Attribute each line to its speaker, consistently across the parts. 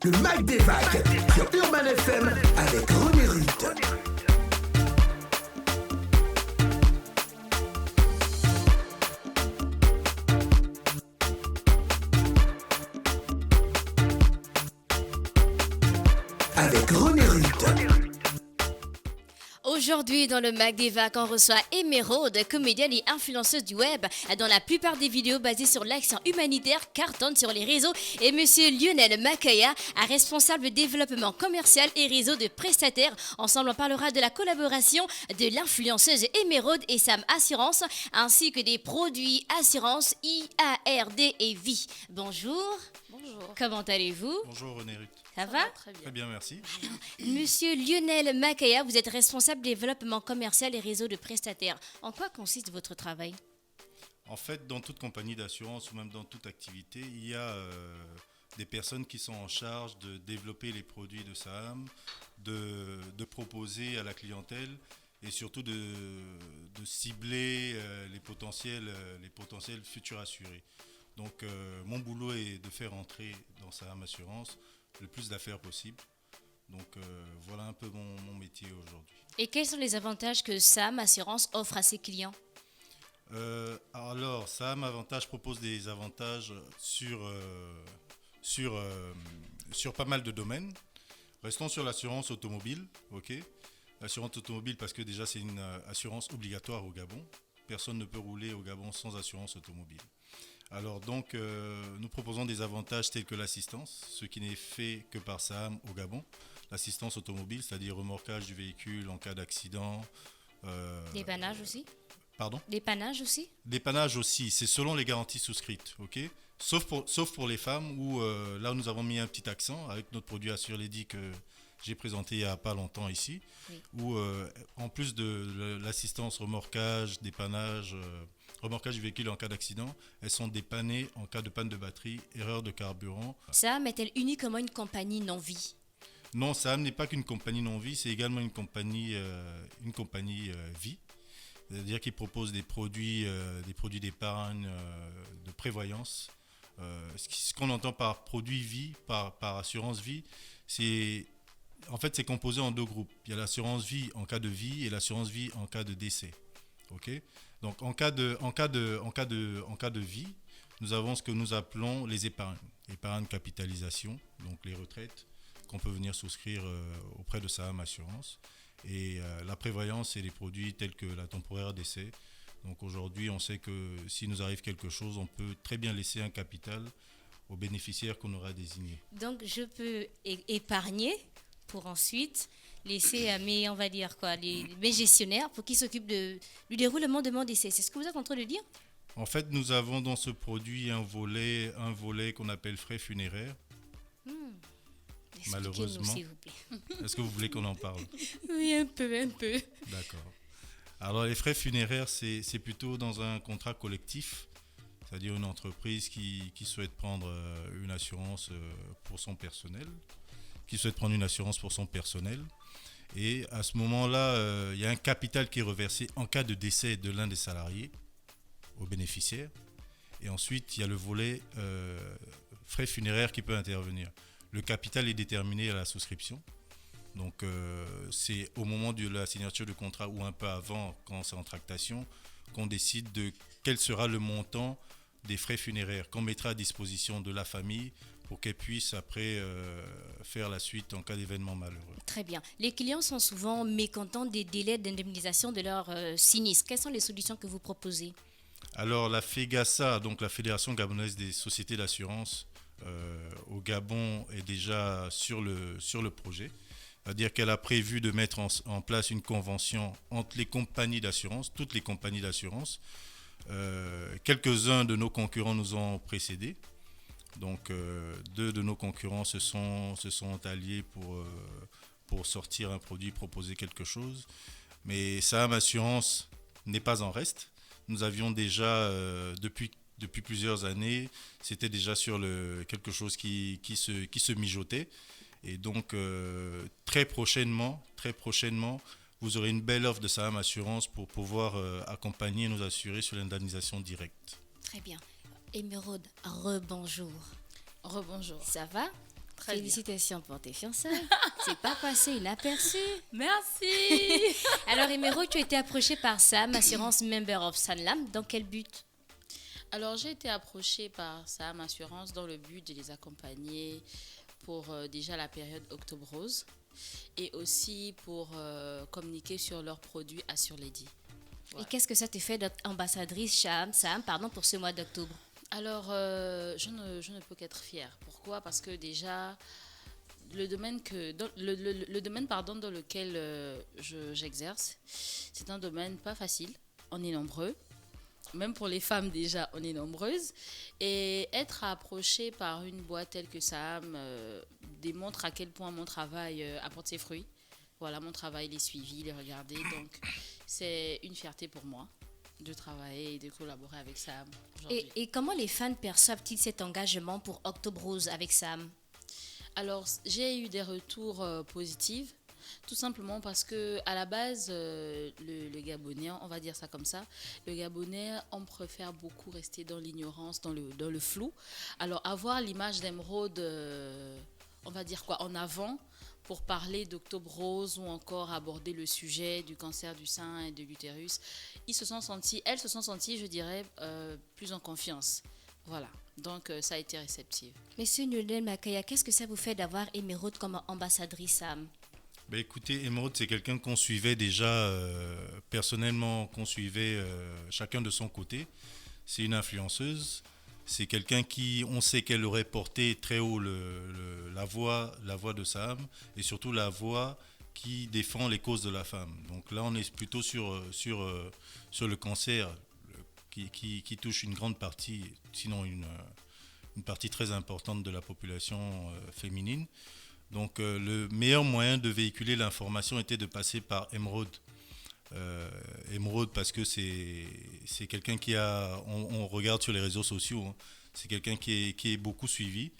Speaker 1: Le Mag des Vagues sur Urban FM avec René Rutte. Avec René Rutte.
Speaker 2: Aujourd'hui, dans le Mag des Vagues, on reçoit Émeraude, comédienne et influenceuse du web, dont la plupart des vidéos basées sur l'action humanitaire cartonnent sur les réseaux, et Monsieur Lionel Makaya, un responsable développement commercial et réseau de prestataires. Ensemble, on parlera de la collaboration de l'influenceuse Émeraude et Sam Assurance, ainsi que des produits assurance IARD et vie. Bonjour.
Speaker 3: Bonjour.
Speaker 2: Comment allez-vous?
Speaker 3: Bonjour René Rutte.
Speaker 2: Ça va?
Speaker 3: Très bien, merci.
Speaker 2: Monsieur Lionel Makaya, vous êtes responsable développement commercial et réseau de prestataires. En quoi consiste votre travail?
Speaker 3: En fait, dans toute compagnie d'assurance ou même dans toute activité, il y a des personnes qui sont en charge de développer les produits de SAM, de proposer à la clientèle et surtout de cibler les potentiels futurs assurés. Donc, mon boulot est de faire entrer dans SAM Assurance le plus d'affaires possible. Donc voilà un peu mon métier aujourd'hui.
Speaker 2: Et quels sont les avantages que SAM Assurance offre à ses clients?
Speaker 3: Alors, SAM Avantage propose des avantages sur pas mal de domaines. Restons sur l'assurance automobile, ok. L'assurance automobile parce que déjà c'est une assurance obligatoire au Gabon. Personne ne peut rouler au Gabon sans assurance automobile. Alors donc, nous proposons des avantages tels que l'assistance, ce qui n'est fait que par SAM au Gabon. L'assistance automobile, c'est-à-dire remorquage du véhicule en cas d'accident.
Speaker 2: Dépannage aussi?
Speaker 3: Pardon?
Speaker 2: Dépannage aussi?
Speaker 3: Dépannage aussi, c'est selon les garanties souscrites, ok? Sauf pour les femmes où là nous avons mis un petit accent avec notre produit Assure-Lady que j'ai présenté il n'y a pas longtemps ici, oui. Où en plus de l'assistance remorquage, dépannage, remorquage du véhicule en cas d'accident, elles sont dépannées en cas de panne de batterie, erreur de carburant.
Speaker 2: SAM est-elle uniquement une compagnie non-vie?
Speaker 3: Non, SAM n'est pas qu'une compagnie non-vie, c'est également une compagnie vie. C'est-à-dire qu'ils proposent des produits d'épargne, de prévoyance. Ce qu'on entend par produit vie, par assurance vie, c'est composé en deux groupes. Il y a l'assurance vie en cas de vie et l'assurance vie en cas de décès. Okay. Donc en cas de vie, nous avons ce que nous appelons les épargnes. Épargne capitalisation, donc les retraites qu'on peut venir souscrire auprès de SAM Assurance. Et la prévoyance, c'est les produits tels que la temporaire décès. Donc aujourd'hui, on sait que s'il nous arrive quelque chose, on peut très bien laisser un capital aux bénéficiaires qu'on aura désignés.
Speaker 2: Donc je peux épargner pour ensuite laisser à mes gestionnaires pour qu'ils s'occupent du déroulement de mon décès. C'est ce que vous êtes en train de dire?
Speaker 3: En fait, nous avons dans ce produit un volet qu'on appelle frais funéraires. Malheureusement.
Speaker 2: S'il vous plaît.
Speaker 3: Est-ce que vous voulez qu'on en parle?
Speaker 2: Oui, un peu.
Speaker 3: D'accord. Alors, les frais funéraires, c'est plutôt dans un contrat collectif, c'est-à-dire une entreprise qui souhaite prendre une assurance pour son personnel, Et à ce moment-là, il y a un capital qui est reversé en cas de décès de l'un des salariés aux bénéficiaires. Et ensuite, il y a le volet frais funéraires qui peut intervenir. Le capital est déterminé à la souscription. Donc, c'est au moment de la signature du contrat ou un peu avant, quand c'est en tractation, qu'on décide de quel sera le montant des frais funéraires qu'on mettra à disposition de la famille pour qu'elle puisse après faire la suite en cas d'événement malheureux.
Speaker 2: Très bien. Les clients sont souvent mécontents des délais d'indemnisation de leur sinistre. Quelles sont les solutions que vous proposez?
Speaker 3: Alors, la FEGASA, donc la Fédération gabonaise des sociétés d'assurance au Gabon, est déjà sur le projet. C'est-à-dire qu'elle a prévu de mettre en place une convention entre les compagnies d'assurance, toutes les compagnies d'assurance. Quelques-uns de nos concurrents nous ont précédés. Donc, deux de nos concurrents se sont alliés pour sortir un produit, proposer quelque chose. Mais SAM Assurance n'est pas en reste. Nous avions déjà, depuis plusieurs années, c'était déjà sur quelque chose qui se mijotait. Et donc, très prochainement, vous aurez une belle offre de SAM Assurance pour pouvoir accompagner nos assurés sur l'indemnisation directe.
Speaker 2: Très bien. Émeraude, rebonjour.
Speaker 4: Rebonjour.
Speaker 2: Ça va?
Speaker 4: Très bien.
Speaker 2: Félicitations pour tes fiançailles. C'est pas passé inaperçu.
Speaker 4: Merci.
Speaker 2: Alors, Émeraude, tu as été approchée par Sam, Assurance Member of Sanlam. Dans quel but?
Speaker 4: Alors, j'ai été approchée par Sam Assurance dans le but de les accompagner pour déjà la période Octobre Rose et aussi pour communiquer sur leurs produits Assure Lady.
Speaker 2: Et qu'est-ce que ça te fait d'être ambassadrice Sam, pour ce mois d'octobre?
Speaker 4: Alors, je ne peux qu'être fière. Pourquoi? Parce que déjà, le domaine, dans lequel j'exerce, c'est un domaine pas facile. On est nombreux. Même pour les femmes, déjà, on est nombreuses. Et être approchée par une boîte telle que Sam démontre à quel point mon travail apporte ses fruits. Voilà, mon travail, les suivis, les regarder. Donc, c'est une fierté pour moi de travailler et de collaborer avec Sam aujourd'hui.
Speaker 2: Et comment les fans perçoivent-ils cet engagement pour Octobre Rose avec Sam?
Speaker 4: Alors, j'ai eu des retours positifs, tout simplement parce que à la base, le Gabonais, on va dire ça comme ça, le Gabonais, on préfère beaucoup rester dans l'ignorance, dans le flou. Alors, avoir l'image d'Emeraude, on va dire quoi, en avant, pour parler d'Octobre Rose ou encore aborder le sujet du cancer du sein et de l'utérus, elles se sont senties, je dirais, plus en confiance. Voilà, donc ça a été réceptif.
Speaker 2: Monsieur Lionel Makaya, qu'est-ce que ça vous fait d'avoir Émeraude comme ambassadrice Sam?
Speaker 3: Écoutez, Émeraude, c'est quelqu'un qu'on suivait déjà personnellement, qu'on suivait chacun de son côté. C'est une influenceuse. C'est quelqu'un qui, on sait qu'elle aurait porté très haut la voix de Sam et surtout la voix qui défend les causes de la femme. Donc là, on est plutôt sur le cancer qui touche une grande partie, sinon une partie très importante de la population féminine. Donc le meilleur moyen de véhiculer l'information était de passer par Émeraude. Émeraude parce que c'est quelqu'un qui a, on regarde sur les réseaux sociaux, hein, c'est quelqu'un qui est beaucoup suivi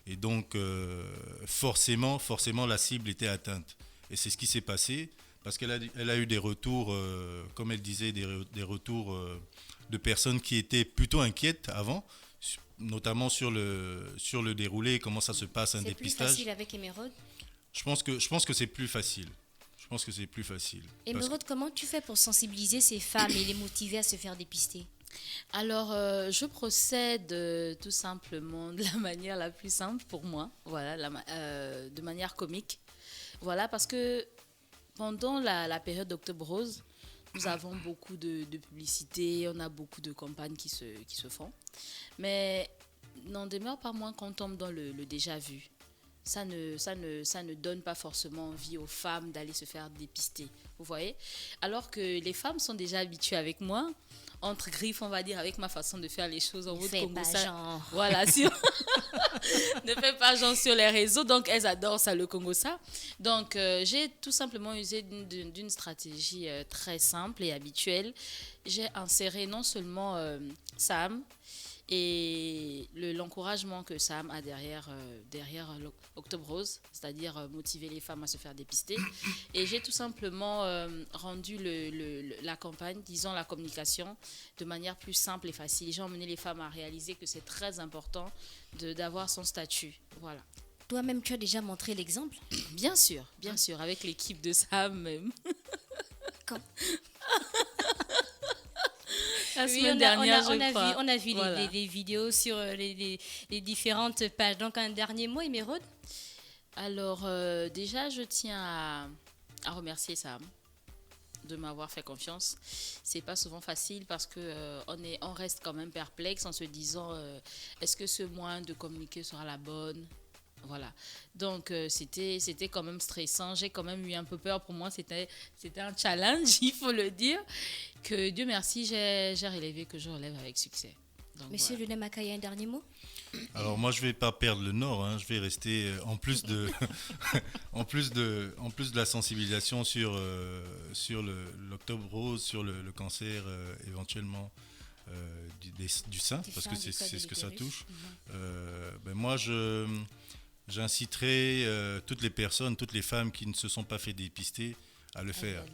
Speaker 3: et donc forcément la cible était atteinte et c'est ce qui s'est passé parce qu'elle a eu des retours, comme elle disait, des retours de personnes qui étaient plutôt inquiètes avant, notamment sur le déroulé, comment ça se passe un dépistage.
Speaker 2: C'est plus facile avec Émeraude?
Speaker 3: Je pense que c'est plus facile. Je pense que c'est plus facile.
Speaker 2: Émeraude, comment tu fais pour sensibiliser ces femmes et les motiver à se faire dépister?
Speaker 4: Alors, je procède tout simplement de la manière la plus simple pour moi, voilà, de manière comique. Voilà, parce que pendant la période d'Octobre Rose, nous avons beaucoup de publicités, on a beaucoup de campagnes qui se font. Mais n'en demeure pas moins qu'on tombe dans le déjà vu. Ça ne donne pas forcément envie aux femmes d'aller se faire dépister, vous voyez. Alors que les femmes sont déjà habituées avec moi, entre griffes, on va dire, avec ma façon de faire les choses en mode Congo. Voilà, ne fais pas genre sur les réseaux, donc elles adorent ça, le Congo ça. Donc j'ai tout simplement usé d'une stratégie très simple et habituelle. J'ai inséré non seulement Sam, et l'encouragement que Sam a derrière l'Octobre Rose, c'est-à-dire motiver les femmes à se faire dépister. Et j'ai tout simplement rendu la campagne, disons la communication, de manière plus simple et facile. J'ai emmené les femmes à réaliser que c'est très important d'avoir son statut. Voilà.
Speaker 2: Toi-même, tu as déjà montré l'exemple?
Speaker 4: Bien sûr, avec l'équipe de Sam même.
Speaker 2: Quand
Speaker 4: La semaine dernière,
Speaker 2: on a vu
Speaker 4: voilà.
Speaker 2: les vidéos sur les différentes pages. Donc, un dernier mot, Émeraude?
Speaker 4: Alors, déjà, je tiens à remercier Sam de m'avoir fait confiance. C'est pas souvent facile parce que on reste quand même perplexe en se disant est-ce que ce moyen de communiquer sera la bonne? Voilà. Donc, c'était quand même stressant. J'ai quand même eu un peu peur. Pour moi, c'était un challenge, il faut le dire. Que Dieu merci, j'ai relevé, que je relève avec succès. Donc,
Speaker 2: Monsieur
Speaker 4: voilà.
Speaker 2: Lionel Makaya, un dernier mot?
Speaker 3: Alors moi je vais pas perdre le nord, hein. Je vais rester en plus de la sensibilisation sur l'Octobre Rose, sur le cancer éventuellement du sein, parce que c'est ce que ça touche. Moi j'inciterai toutes les personnes, toutes les femmes qui ne se sont pas fait dépister à le faire.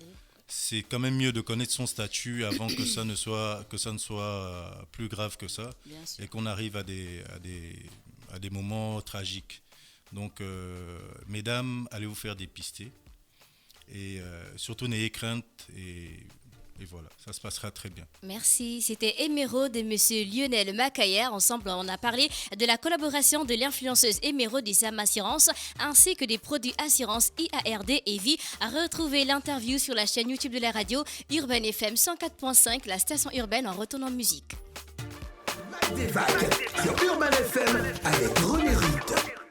Speaker 3: C'est quand même mieux de connaître son statut avant que ça ne soit plus grave que ça et qu'on arrive à des moments tragiques. Donc, mesdames, allez vous faire dépister. Et surtout, n'ayez crainte. Et voilà, ça se passera très bien.
Speaker 2: Merci. C'était Émeraude et Monsieur Lionel Macaya. Ensemble, on a parlé de la collaboration de l'influenceuse Émeraude et Sam Assurance, ainsi que des produits assurance IARD et Vie. À retrouver l'interview sur la chaîne YouTube de la radio Urban FM 104.5, la station urbaine en retournant en musique.
Speaker 1: Des vagues sur Urban FM avec René Rutte.